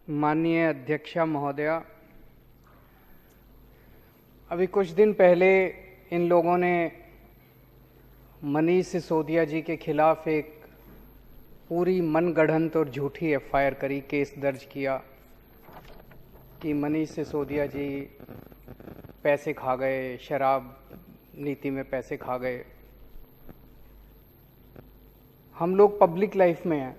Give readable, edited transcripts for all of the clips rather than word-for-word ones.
माननीय अध्यक्षा महोदया, अभी कुछ दिन पहले इन लोगों ने मनीष सिसोदिया जी के खिलाफ एक पूरी मनगढ़ंत और झूठी एफआईआर करी, केस दर्ज किया कि मनीष सिसोदिया जी पैसे खा गए, शराब नीति में पैसे खा गए। हम लोग पब्लिक लाइफ में हैं।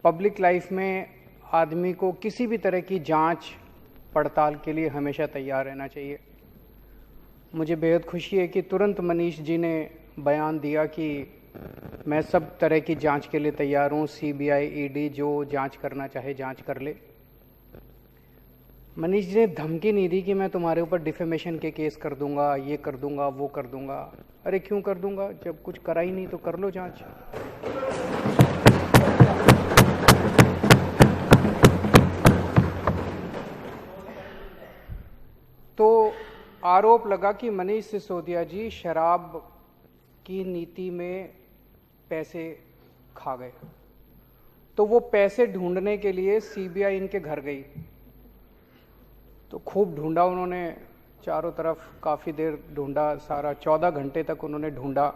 पब्लिक लाइफ में आदमी को किसी भी तरह की जांच पड़ताल के लिए हमेशा तैयार रहना चाहिए। मुझे बेहद खुशी है कि तुरंत मनीष जी ने बयान दिया कि मैं सब तरह की जांच के लिए तैयार हूँ, सीबीआई, ईडी जो जांच करना चाहे जांच कर ले। मनीष जी ने धमकी नहीं दी कि मैं तुम्हारे ऊपर डिफेमेशन के केस कर दूंगा, ये कर दूंगा, वो कर दूंगा। अरे क्यों कर दूंगा? जब कुछ करा ही नहीं तो कर लो जांच। तो आरोप लगा कि मनीष सिसोदिया जी शराब की नीति में पैसे खा गए। तो वो पैसे ढूंढने के लिए सीबीआई इनके घर गई। तो खूब ढूंढा उन्होंने, चारों तरफ काफ़ी देर ढूंढा, सारा 14 घंटे तक उन्होंने ढूंढा,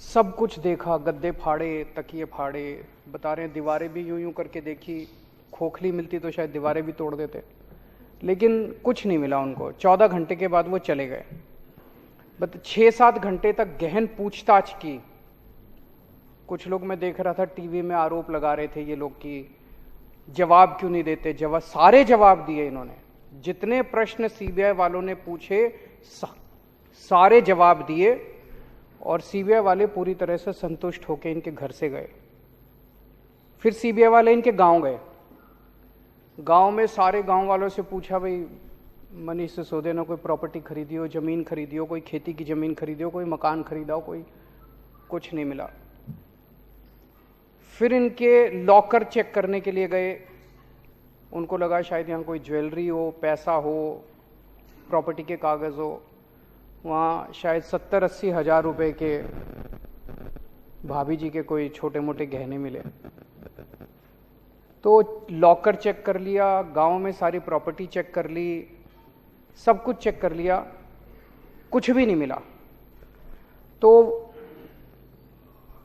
सब कुछ देखा, गद्दे फाड़े, तकिए फाड़े, बता रहे हैं दीवारें भी यूं यूं करके देखी, खोखली मिलती तो शायद दीवारें भी तोड़ देते, लेकिन कुछ नहीं मिला उनको। 14 घंटे के बाद वो चले गए। बट 6-7 घंटे तक गहन पूछताछ की। कुछ लोग मैं देख रहा था टीवी में आरोप लगा रहे थे ये लोग कि जवाब क्यों नहीं देते। जवाब सारे जवाब दिए इन्होंने, जितने प्रश्न सीबीआई वालों ने पूछे सारे जवाब दिए, और सीबीआई वाले पूरी तरह से संतुष्ट होकर इनके घर से गए। फिर सीबीआई वाले इनके गांव गए। गांव में सारे गांव वालों से पूछा, भाई मनीष सिसोदिया ने कोई प्रॉपर्टी खरीदी हो, जमीन खरीदी हो, कोई खेती की जमीन खरीदी हो, कोई मकान खरीदा हो? कोई कुछ नहीं मिला। फिर इनके लॉकर चेक करने के लिए गए। उनको लगा शायद यहाँ कोई ज्वेलरी हो, पैसा हो, प्रॉपर्टी के कागज हो। वहाँ शायद 70-80 हज़ार रुपए के भाभी जी के कोई छोटे मोटे गहने मिले। तो लॉकर चेक कर लिया, गांव में सारी प्रॉपर्टी चेक कर ली, सब कुछ चेक कर लिया, कुछ भी नहीं मिला। तो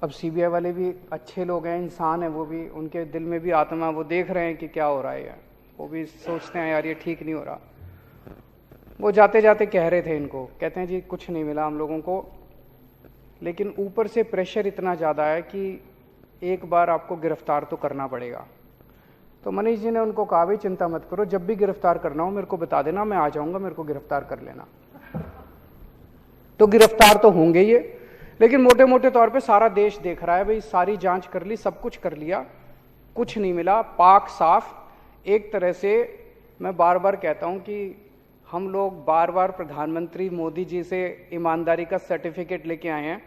अब सीबीआई वाले भी अच्छे लोग हैं, इंसान है वो भी, उनके दिल में भी आत्मा, वो देख रहे हैं कि क्या हो रहा है, वो भी सोचते हैं यार ये ठीक नहीं हो रहा। वो जाते जाते कह रहे थे इनको, कहते हैं जी कुछ नहीं मिला हम लोगों को, लेकिन ऊपर से प्रेशर इतना ज़्यादा है कि एक बार आपको गिरफ्तार तो करना पड़ेगा। तो मनीष जी ने उनको कहा, भाई चिंता मत करो, जब भी गिरफ्तार करना हो मेरे को बता देना, मैं आ जाऊंगा, मेरे को गिरफ्तार कर लेना। तो गिरफ्तार तो होंगे ये, लेकिन मोटे मोटे तौर पे सारा देश देख रहा है, भाई सारी जांच कर ली, सब कुछ कर लिया, कुछ नहीं मिला, पाक साफ। एक तरह से मैं बार बार कहता हूं कि हम लोग बार बार प्रधानमंत्री मोदी जी से ईमानदारी का सर्टिफिकेट लेके आए हैं,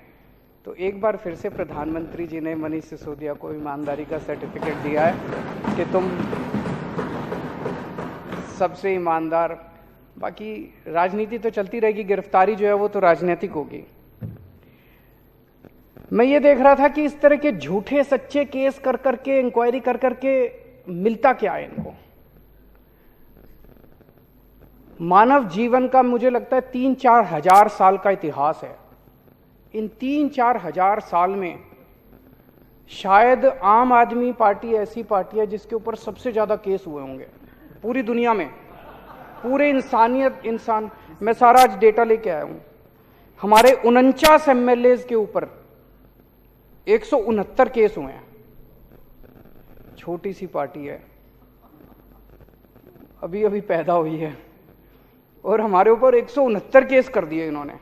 तो एक बार फिर से प्रधानमंत्री जी ने मनीष सिसोदिया को ईमानदारी का सर्टिफिकेट दिया है कि तुम सबसे ईमानदार। बाकी राजनीति तो चलती रहेगी, गिरफ्तारी जो है वो तो राजनीतिक होगी। मैं ये देख रहा था कि इस तरह के झूठे सच्चे केस कर करके, इंक्वायरी कर करके मिलता क्या है इनको। मानव जीवन का मुझे लगता है 3-4 हजार साल का इतिहास है। इन 3-4 हजार साल में शायद आम आदमी पार्टी ऐसी पार्टी है जिसके ऊपर सबसे ज्यादा केस हुए होंगे पूरी दुनिया में, पूरे इंसान। मैं सारा आज डेटा लेके आया हूं। हमारे 49 एमएलए के ऊपर 169 केस हुए हैं। छोटी सी पार्टी है, अभी अभी पैदा हुई है, और हमारे ऊपर 169 केस कर दिए इन्होंने।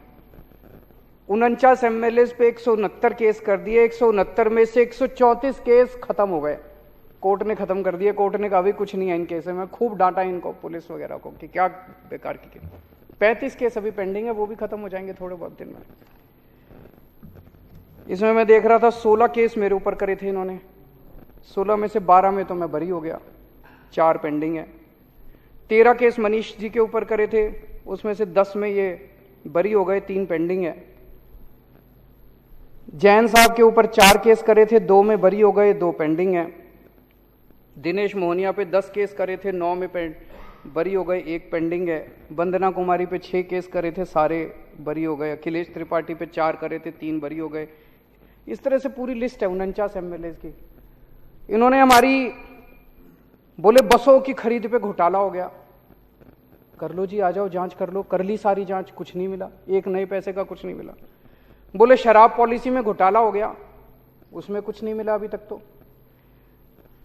49 एमएलए पे 169 केस कर दिए। 169 में से 134 केस खत्म हो गए, कोर्ट ने खत्म कर दिए। कोर्ट ने कहा भी कुछ नहीं है इन केस में। खूब डांटा इनको, पुलिस वगैरह को, कि क्या बेकार की केस। 35 केस अभी पेंडिंग है, वो भी खत्म हो जाएंगे थोड़े बहुत दिन में। इसमें मैं देख रहा था 16 केस मेरे ऊपर करे थे इन्होंने। 16 में से 12 में तो मैं बरी हो गया, 4 पेंडिंग है। 13 केस मनीष जी के ऊपर करे थे, उसमें से 10 में ये बरी हो गए, 3 पेंडिंग है। जैन साहब के ऊपर 4 केस करे थे, 2 में बरी हो गए, 2 पेंडिंग है। दिनेश मोहनिया पे 10 केस करे थे, 9 में बरी हो गए, 1 पेंडिंग है। वंदना कुमारी पे 6 केस करे थे, सारे बरी हो गए। अखिलेश त्रिपाठी पे 4 करे थे, 3 बरी हो गए। इस तरह से पूरी लिस्ट है 49 एमएलए की। इन्होंने हमारी बोले बसों की खरीद पे घोटाला हो गया, कर लो जी, आ जाओ जांच कर लो। कर ली सारी जांच, कुछ नहीं मिला, एक नए पैसे का कुछ नहीं मिला। बोले शराब पॉलिसी में घोटाला हो गया, उसमें कुछ नहीं मिला अभी तक। तो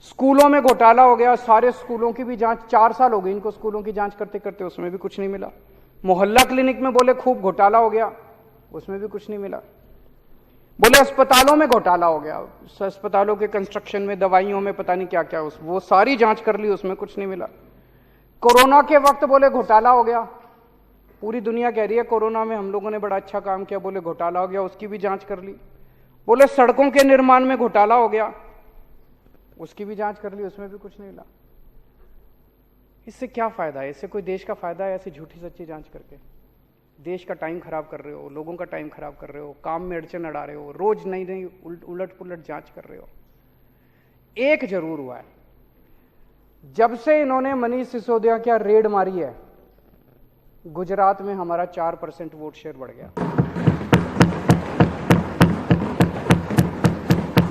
स्कूलों में घोटाला हो गया, सारे स्कूलों की भी जांच, 4 साल हो गए इनको स्कूलों की जांच करते करते, उसमें भी कुछ नहीं मिला। मोहल्ला क्लिनिक में बोले खूब घोटाला हो गया, उसमें भी कुछ नहीं मिला। बोले अस्पतालों में घोटाला हो गया, अस्पतालों के कंस्ट्रक्शन में, दवाइयों में, पता नहीं क्या क्या, वो सारी जांच कर ली, उसमें कुछ नहीं मिला। कोरोना के वक्त बोले घोटाला हो गया, पूरी दुनिया कह रही है कोरोना में हम लोगों ने बड़ा अच्छा काम किया, बोले घोटाला हो गया, उसकी भी जांच कर ली। बोले सड़कों के निर्माण में घोटाला हो गया, उसकी भी जांच कर ली, उसमें भी कुछ नहीं मिला। इससे क्या फायदा है? इससे कोई देश का फायदा है ऐसी झूठी सच्ची जांच करके? देश का टाइम खराब कर रहे हो, लोगों का टाइम खराब कर रहे हो, काम में अड़चन अड़ा रहे हो, रोज नई नई उलट पुलट जांच कर रहे हो। एक जरूर हुआ है, जब से इन्होंने मनीष सिसोदिया क्या रेड मारी है, गुजरात में हमारा 4% वोट शेयर बढ़ गया।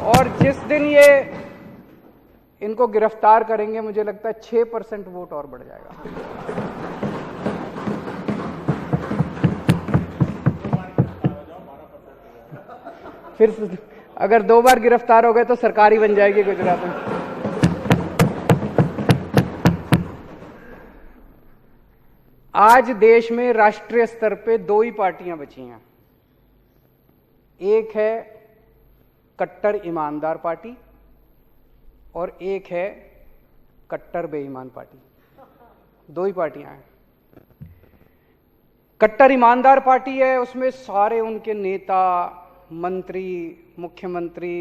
और जिस दिन ये इनको गिरफ्तार करेंगे, मुझे लगता है 6% वोट और बढ़ जाएगा। फिर अगर 2 बार गिरफ्तार हो गए तो सरकार ही बन जाएगी गुजरात में। आज देश में राष्ट्रीय स्तर पे 2 ही पार्टियां बची हैं। एक है कट्टर ईमानदार पार्टी और एक है कट्टर बेईमान पार्टी। 2 ही पार्टियां हैं। कट्टर ईमानदार पार्टी है, उसमें सारे उनके नेता, मंत्री, मुख्यमंत्री,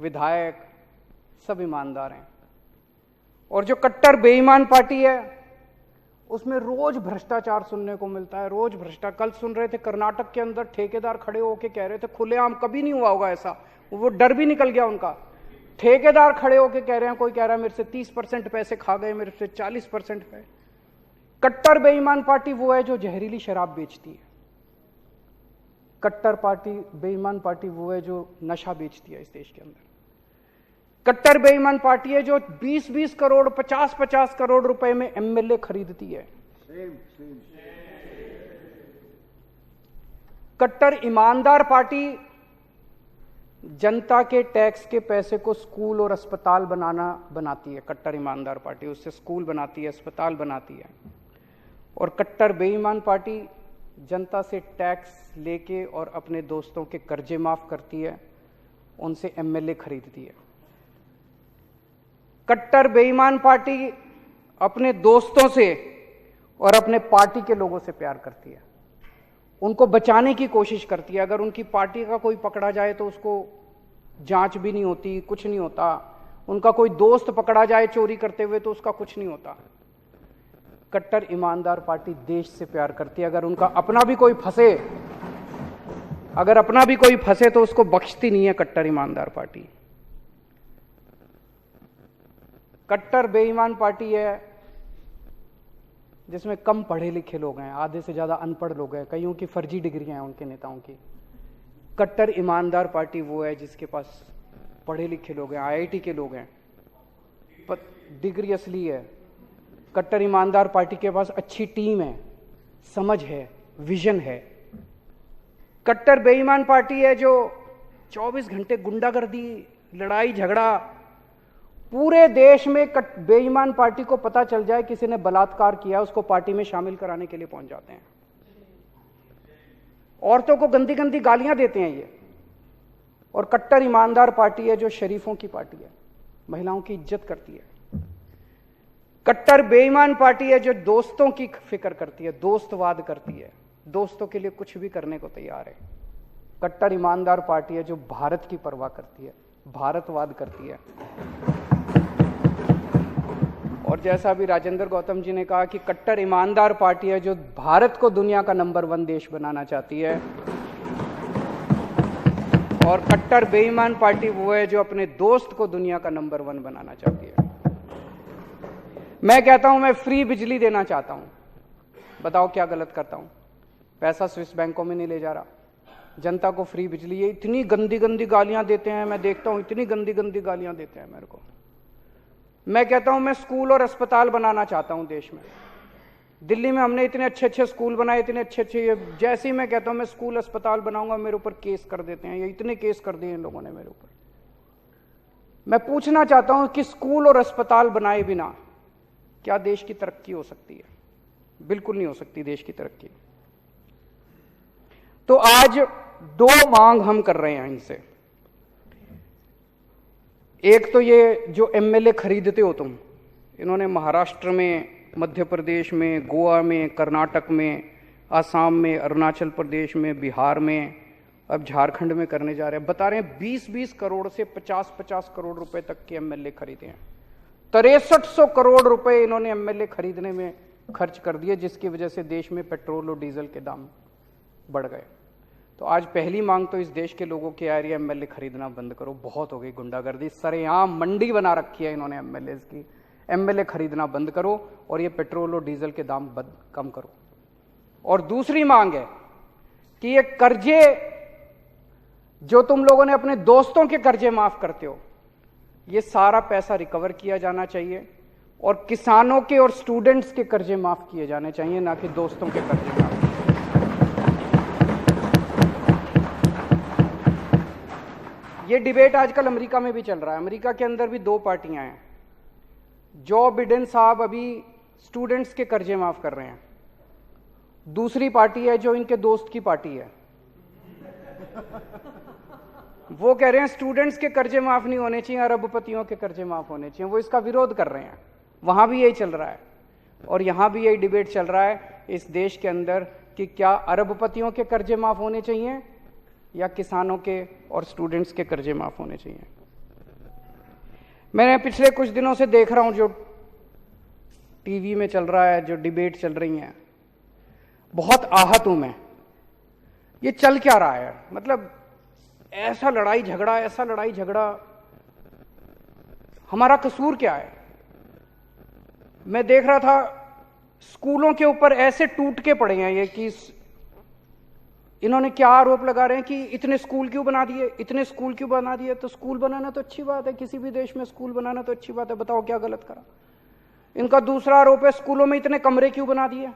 विधायक सब ईमानदार हैं। और जो कट्टर बेईमान पार्टी है, उसमें रोज भ्रष्टाचार सुनने को मिलता है, रोज भ्रष्टाचार। कल सुन रहे थे कर्नाटक के अंदर ठेकेदार खड़े होकर कह रहे थे, खुलेआम कभी नहीं हुआ होगा ऐसा, वो डर भी निकल गया उनका। ठेकेदार खड़े होकर कह रहे हैं, कोई कह रहा है मेरे से 30% पैसे खा गए, मेरे से 40% है। कट्टर बेईमान पार्टी वो है जो जहरीली शराब बेचती है। कट्टर बेईमान पार्टी वो है जो नशा बेचती है इस देश के अंदर। कट्टर बेईमान पार्टी है जो 20-20 करोड़, 50-50 करोड़ रुपए में एमएलए खरीदती है। कट्टर ईमानदार पार्टी जनता के टैक्स के पैसे को स्कूल और अस्पताल बनाती है। कट्टर ईमानदार पार्टी उससे स्कूल बनाती है, अस्पताल बनाती है। और कट्टर बेईमान पार्टी जनता से टैक्स लेके और अपने दोस्तों के कर्जे माफ करती है, उनसे एमएलए खरीदती है। कट्टर बेईमान पार्टी अपने दोस्तों से और अपने पार्टी के लोगों से प्यार करती है, उनको बचाने की कोशिश करती है। अगर उनकी पार्टी का कोई पकड़ा जाए तो उसको जांच भी नहीं होती, कुछ नहीं होता। उनका कोई दोस्त पकड़ा जाए चोरी करते हुए तो उसका कुछ नहीं होता। कट्टर ईमानदार पार्टी देश से प्यार करती है। अगर उनका अपना भी कोई फंसे तो उसको बख्शती नहीं है कट्टर ईमानदार पार्टी। कट्टर बेईमान पार्टी है जिसमें कम पढ़े लिखे लोग हैं, आधे से ज्यादा अनपढ़ लोग हैं, कईयों की फर्जी डिग्रियां हैं उनके नेताओं की। कट्टर ईमानदार पार्टी वो है जिसके पास पढ़े लिखे लोग हैं, आईआईटी के लोग हैं, डिग्री असली है। कट्टर ईमानदार पार्टी के पास अच्छी टीम है, समझ है, विजन है। कट्टर बेईमान पार्टी है जो 24 घंटे गुंडागर्दी, लड़ाई झगड़ा, पूरे देश में बेईमान पार्टी को पता चल जाए किसी ने बलात्कार किया, उसको पार्टी में शामिल कराने के लिए पहुंच जाते हैं। औरतों को गंदी गंदी गालियां देते हैं ये। और कट्टर ईमानदार पार्टी है जो शरीफों की पार्टी है, महिलाओं की इज्जत करती है। कट्टर बेईमान पार्टी है जो दोस्तों की फिक्र करती है, दोस्तवाद करती है, दोस्तों के लिए कुछ भी करने को तैयार है। कट्टर ईमानदार पार्टी है जो भारत की परवाह करती है, भारतवाद करती है। और जैसा अभी राजेंद्र गौतम जी ने कहा कि कट्टर ईमानदार पार्टी है जो भारत को दुनिया का नंबर 1 देश बनाना चाहती है। और कट्टर बेईमान पार्टी वो है जो अपने दोस्त को दुनिया का नंबर 1 बनाना चाहती है। मैं कहता हूं मैं फ्री बिजली देना चाहता हूं, बताओ क्या गलत करता हूं? पैसा स्विस बैंकों में नहीं ले जा रहा, जनता को फ्री बिजली। ये इतनी गंदी गंदी गालियां देते हैं, मैं देखता हूं इतनी गंदी गंदी गालियां देते हैं मेरे को। मैं कहता हूं मैं स्कूल और अस्पताल बनाना चाहता हूं देश में। दिल्ली में हमने इतने अच्छे अच्छे स्कूल बनाए, इतने अच्छे अच्छे, जैसे ही मैं कहता हूं मैं स्कूल अस्पताल बनाऊंगा, मेरे ऊपर केस कर देते हैं। ये इतने केस कर दिए इन लोगों ने मेरे ऊपर। मैं पूछना चाहता हूं कि स्कूल और अस्पताल बनाए बिना क्या देश की तरक्की हो सकती है? बिल्कुल नहीं हो सकती देश की तरक्की। तो आज दो मांग हम कर रहे हैं इनसे। एक तो ये जो एमएलए खरीदते हो तुम, इन्होंने महाराष्ट्र में, मध्य प्रदेश में, गोवा में, कर्नाटक में, आसाम में, अरुणाचल प्रदेश में, बिहार में, अब झारखंड में करने जा रहे हैं। बता रहे हैं 20-20 करोड़ से 50-50 करोड़ रुपए तक के एमएलए खरीदे हैं। 6300 करोड़ रुपए इन्होंने एमएलए खरीदने में खर्च कर दिए, जिसकी वजह से देश में पेट्रोल और डीजल के दाम बढ़ गए। तो आज पहली मांग तो इस देश के लोगों की आ रही है, एमएलए खरीदना बंद करो, बहुत हो गई गुंडागर्दी, सरेआम मंडी बना रखी है इन्होंने एमएलए की। एमएलए खरीदना बंद करो और ये पेट्रोल और डीजल के दाम कम करो। और दूसरी मांग है कि ये कर्जे जो तुम लोगों ने अपने दोस्तों के कर्जे माफ करते हो, ये सारा पैसा रिकवर किया जाना चाहिए और किसानों के और स्टूडेंट्स के कर्जे माफ किए जाने चाहिए, ना कि दोस्तों के कर्जे माफ। ये डिबेट आजकल अमेरिका में भी चल रहा है। अमेरिका के अंदर भी दो पार्टियां हैं। जो बिडेन साहब अभी स्टूडेंट्स के कर्जे माफ कर रहे हैं, दूसरी पार्टी है जो इनके दोस्त की पार्टी है, वो कह रहे हैं स्टूडेंट्स के कर्जे माफ नहीं होने चाहिए, अरबपतियों के कर्जे माफ होने चाहिए। वो इसका विरोध कर रहे हैं। वहां भी यही चल रहा है और यहां भी यही डिबेट चल रहा है इस देश के अंदर कि क्या अरबपतियों के कर्जे माफ होने चाहिए या किसानों के और स्टूडेंट्स के कर्जे माफ होने चाहिए। मैंने पिछले कुछ दिनों से देख रहा हूं जो टीवी में चल रहा है, जो डिबेट चल रही है, बहुत आहत हूं मैं। ये चल क्या रहा है? मतलब ऐसा लड़ाई झगड़ा, ऐसा लड़ाई झगड़ा, हमारा कसूर क्या है? मैं देख रहा था स्कूलों के ऊपर ऐसे टूट के पड़े हैं ये कि इन्होंने क्या आरोप लगा रहे हैं कि इतने स्कूल क्यों बना दिए, इतने स्कूल क्यों बना दिए। तो स्कूल बनाना तो अच्छी बात है, किसी भी देश में स्कूल बनाना तो अच्छी बात है, बताओ क्या गलत करा। इनका दूसरा आरोप है स्कूलों में इतने कमरे क्यों बना दिए।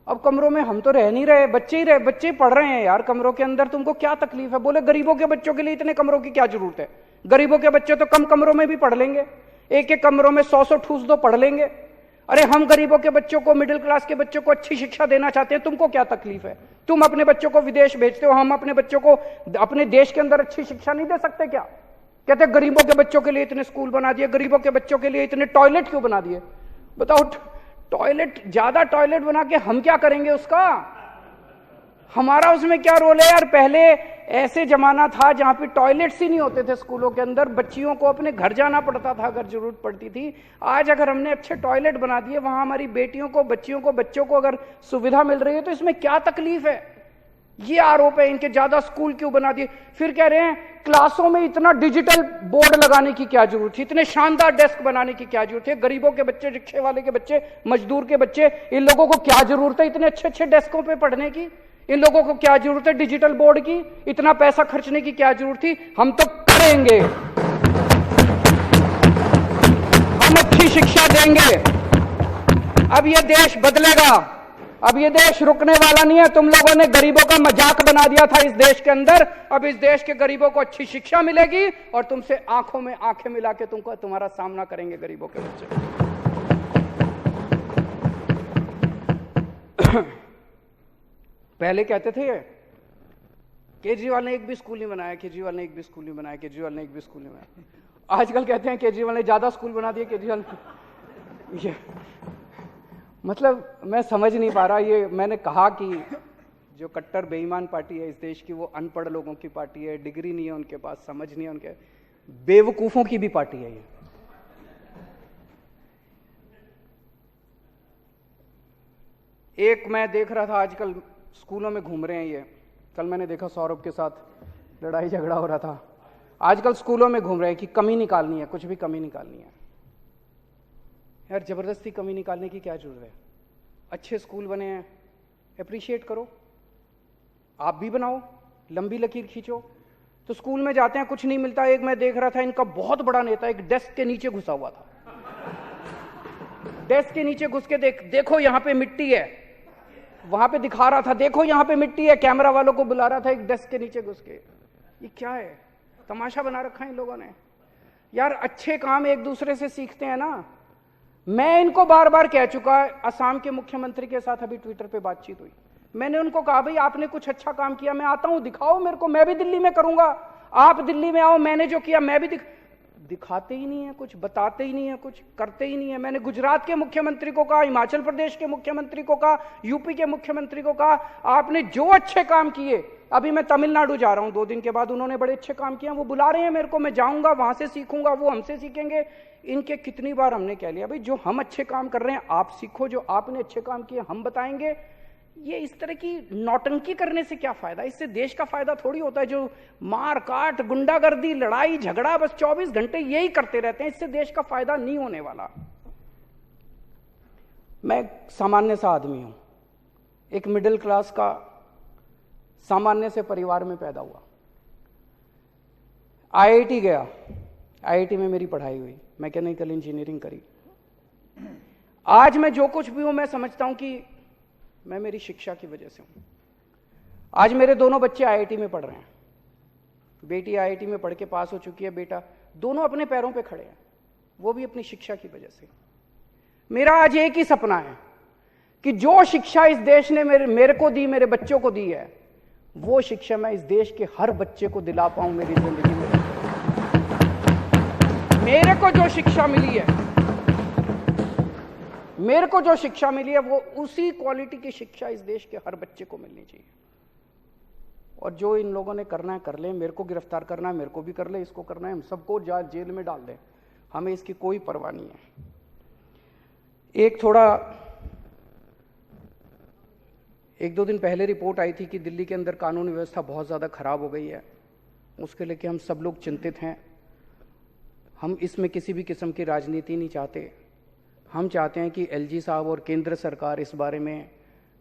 अब कमरों में हम तो रह नहीं रहे, बच्चे ही रहे, बच्चे पढ़ रहे हैं यार कमरों के अंदर, तुमको क्या तकलीफ है? बोले गरीबों के बच्चों के लिए इतने कमरों की क्या जरूरत है? गरीबों के बच्चे तो कम कमरों में भी पढ़ लेंगे, एक एक कमरों में 100-100 ठूस दो, पढ़ लेंगे। अरे हम गरीबों के बच्चों को, मिडिल क्लास के बच्चों को अच्छी शिक्षा देना चाहते हैं, तुमको क्या तकलीफ है? तुम अपने बच्चों को विदेश भेजते हो, हम अपने बच्चों को अपने देश के अंदर अच्छी शिक्षा नहीं दे सकते क्या? कहते गरीबों के बच्चों के लिए इतने स्कूल बना दिए, गरीबों के बच्चों के लिए इतने टॉयलेट क्यों बना दिए। बताओ, टॉयलेट, ज्यादा टॉयलेट बना के हम क्या करेंगे उसका? हमारा उसमें क्या रोल है यार? पहले ऐसे जमाना था जहां पे टॉयलेट्स ही नहीं होते थे स्कूलों के अंदर, बच्चियों को अपने घर जाना पड़ता था अगर जरूरत पड़ती थी। आज अगर हमने अच्छे टॉयलेट बना दिए, वहां हमारी बेटियों को, बच्चियों को, बच्चों को अगर सुविधा मिल रही है, तो इसमें क्या तकलीफ है? ये आरोप है इनके, ज्यादा स्कूल क्यों बना दिए। फिर कह रहे हैं क्लासों में इतना डिजिटल बोर्ड लगाने की क्या जरूरत थी, इतने शानदार डेस्क बनाने की क्या जरूरत है? गरीबों के बच्चे, रिक्शे वाले के बच्चे, मजदूर के बच्चे, इन लोगों को क्या जरूरत है इतने अच्छे अच्छे डेस्कों पे पढ़ने की? इन लोगों को क्या जरूरत है डिजिटल बोर्ड की? इतना पैसा खर्चने की क्या जरूरत थी? हम तो करेंगे, हम अच्छी शिक्षा देंगे। अब ये देश बदलेगा, अब ये देश रुकने वाला नहीं है। तुम लोगों ने गरीबों का मजाक बना दिया था इस देश के अंदर, अब इस देश के गरीबों को अच्छी शिक्षा मिलेगी और तुमसे आंखों में आंखें मिला के तुमको, तुम्हारा सामना करेंगे गरीबों के बच्चे। पहले कहते थे केजरीवाल ने एक भी स्कूल नहीं बनाया, केजरीवाल ने एक भी स्कूल नहीं बनाया, केजरीवाल ने एक भी स्कूल नहीं बनाया। आजकल कहते हैं केजरीवाल ने ज्यादा स्कूल बना दिए, केजरीवाल ये मतलब मैं समझ नहीं पा रहा। ये मैंने कहा कि जो कट्टर बेईमान पार्टी है इस देश की, वो अनपढ़ लोगों की पार्टी है, डिग्री नहीं है उनके पास, समझ नहीं है उनके, बेवकूफों की भी पार्टी है ये। एक मैं देख रहा था आजकल स्कूलों में घूम रहे हैं ये, कल मैंने देखा सौरभ के साथ लड़ाई झगड़ा हो रहा था। आजकल स्कूलों में घूम रहे हैं कि कमी निकालनी है, कुछ भी कमी निकालनी है यार जबरदस्ती कमी निकालने की क्या जरूरत है? अच्छे स्कूल बने हैं, अप्रिशिएट करो, आप भी बनाओ, लंबी लकीर खींचो। तो स्कूल में जाते हैं, कुछ नहीं मिलता। एक मैं देख रहा था, इनका बहुत बड़ा नेता एक डेस्क के नीचे घुसा हुआ था। डेस्क के नीचे घुस के देखो यहां पे मिट्टी है, वहां पे दिखा रहा था, देखो यहां पे मिट्टी है, कैमरा वालों को बुला रहा था एक डेस्क के नीचे घुस के। ये क्या है? तमाशा बना रखा है इन लोगों ने। यार अच्छे काम एक दूसरे से सीखते हैं ना। मैं इनको बार बार कह चुका है, असम के मुख्यमंत्री के साथ अभी ट्विटर पे बातचीत हुई, मैंने उनको कहा भाई आपने कुछ अच्छा काम किया, मैं आता हूं, दिखाओ मेरे को, मैं भी दिल्ली में करूंगा, आप दिल्ली में आओ, मैंने जो किया मैं भी दिखाते ही नहीं है कुछ, बताते ही नहीं है कुछ, करते ही नहीं है। मैंने गुजरात के मुख्यमंत्री को कहा, हिमाचल प्रदेश के मुख्यमंत्री को कहा, यूपी के मुख्यमंत्री को कहा, आपने जो अच्छे काम किए, अभी मैं तमिलनाडु जा रहा हूं 2 दिन के बाद, उन्होंने बड़े अच्छे काम किए, वो बुला रहे हैं मेरे को, मैं जाऊंगा, वहां से सीखूंगा, वो हमसे सीखेंगे। इनके कितनी बार हमने कह लिया भाई जो हम अच्छे काम कर रहे हैं आप सीखो, जो आपने अच्छे काम किए हम बताएंगे। ये इस तरह की नौटंकी करने से क्या फायदा? इससे देश का फायदा थोड़ी होता है। जो मार काट, गुंडागर्दी, लड़ाई झगड़ा बस 24 घंटे यही करते रहते हैं, इससे देश का फायदा नहीं होने वाला। मैं सामान्य सा आदमी हूं, एक मिडिल क्लास का सामान्य से परिवार में पैदा हुआ, आईआईटी गया, आईआईटी में मेरी पढ़ाई हुई, मैकेनिकल इंजीनियरिंग करी। आज मैं जो कुछ भी हूं मैं समझता हूं कि मैं मेरी शिक्षा की वजह से हूं। आज मेरे दोनों बच्चे आईआईटी में पढ़ रहे हैं, बेटी आईआईटी में पढ़ के पास हो चुकी है, बेटा, दोनों अपने पैरों पे खड़े हैं, वो भी अपनी शिक्षा की वजह से। मेरा आज एक ही सपना है कि जो शिक्षा इस देश ने मेरे को दी, मेरे बच्चों को दी है, वो शिक्षा मैं इस देश के हर बच्चे को दिला पाऊं मेरी जिंदगी में। मेरे को जो शिक्षा मिली है, मेरे को जो शिक्षा मिली है, वो उसी क्वालिटी की शिक्षा इस देश के हर बच्चे को मिलनी चाहिए। और जो इन लोगों ने करना है कर ले, मेरे को गिरफ्तार करना है मेरे को भी कर ले, इसको करना है हम सबको जेल में डाल दें, हमें इसकी कोई परवाह नहीं है। एक दो दिन पहले रिपोर्ट आई थी कि दिल्ली के अंदर कानून व्यवस्था बहुत ज़्यादा खराब हो गई है, उसके लेके हम सब लोग चिंतित हैं। हम इसमें किसी भी किस्म की राजनीति नहीं चाहते। हम चाहते हैं कि एलजी साहब और केंद्र सरकार इस बारे में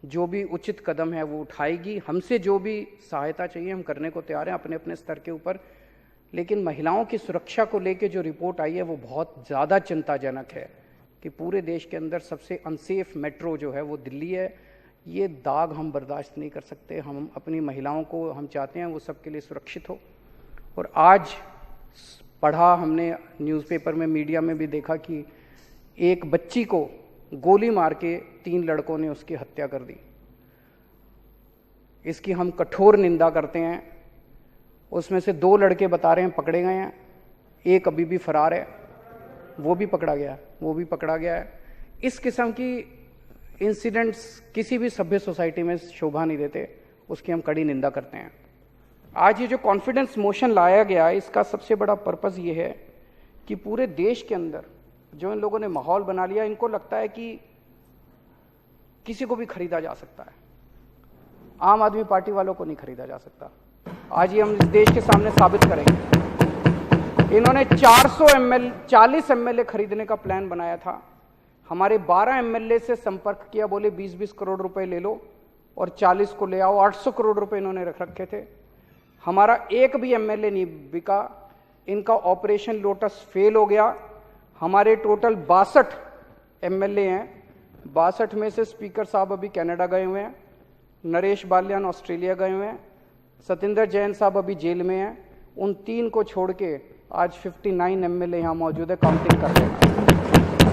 जो भी उचित कदम है वो उठाएगी। हमसे जो भी सहायता चाहिए हम करने को तैयार हैं अपने अपने स्तर के ऊपर। लेकिन महिलाओं की सुरक्षा को लेके जो रिपोर्ट आई है वो बहुत ज़्यादा चिंताजनक है कि पूरे देश के अंदर सबसे अनसेफ मेट्रो जो है वो दिल्ली है। ये दाग हम बर्दाश्त नहीं कर सकते। हम अपनी महिलाओं को हम चाहते हैं वो सबके लिए सुरक्षित हो। और आज पढ़ा हमने न्यूज़पेपर में, मीडिया में भी देखा कि एक बच्ची को गोली मार के 3 लड़कों ने उसकी हत्या कर दी। इसकी हम कठोर निंदा करते हैं। उसमें से 2 लड़के बता रहे हैं पकड़े गए हैं, एक अभी भी फरार है, वो भी पकड़ा गया है। इस किस्म की इंसिडेंट्स किसी भी सभ्य सोसाइटी में शोभा नहीं देते, उसकी हम कड़ी निंदा करते हैं। आज ये जो कॉन्फिडेंस मोशन लाया गया है, इसका सबसे बड़ा पर्पस ये है कि पूरे देश के अंदर जो इन लोगों ने माहौल बना लिया, इनको लगता है कि किसी को भी खरीदा जा सकता है, आम आदमी पार्टी वालों को नहीं खरीदा जा सकता। आज ये हम इस देश के सामने साबित करेंगे। इन्होंने 40 एमएलए खरीदने का प्लान बनाया था। हमारे 12 एमएलए से संपर्क किया, बोले 20-20 करोड़ रुपए ले लो और 40 को ले आओ। 800 करोड़ रुपए इन्होंने रख रखे थे। हमारा एक भी एमएलए नहीं बिका। इनका ऑपरेशन लोटस फेल हो गया। हमारे टोटल 62 एमएलए हैं। 62 में से स्पीकर साहब अभी कनाडा गए हुए हैं, नरेश बाल्यान ऑस्ट्रेलिया गए हुए हैं, सतिंदर जैन साहब अभी जेल में हैं। उन 3 को छोड़ के आज 59 एमएलए यहाँ मौजूद है। काउंटिंग कर रहे हैं।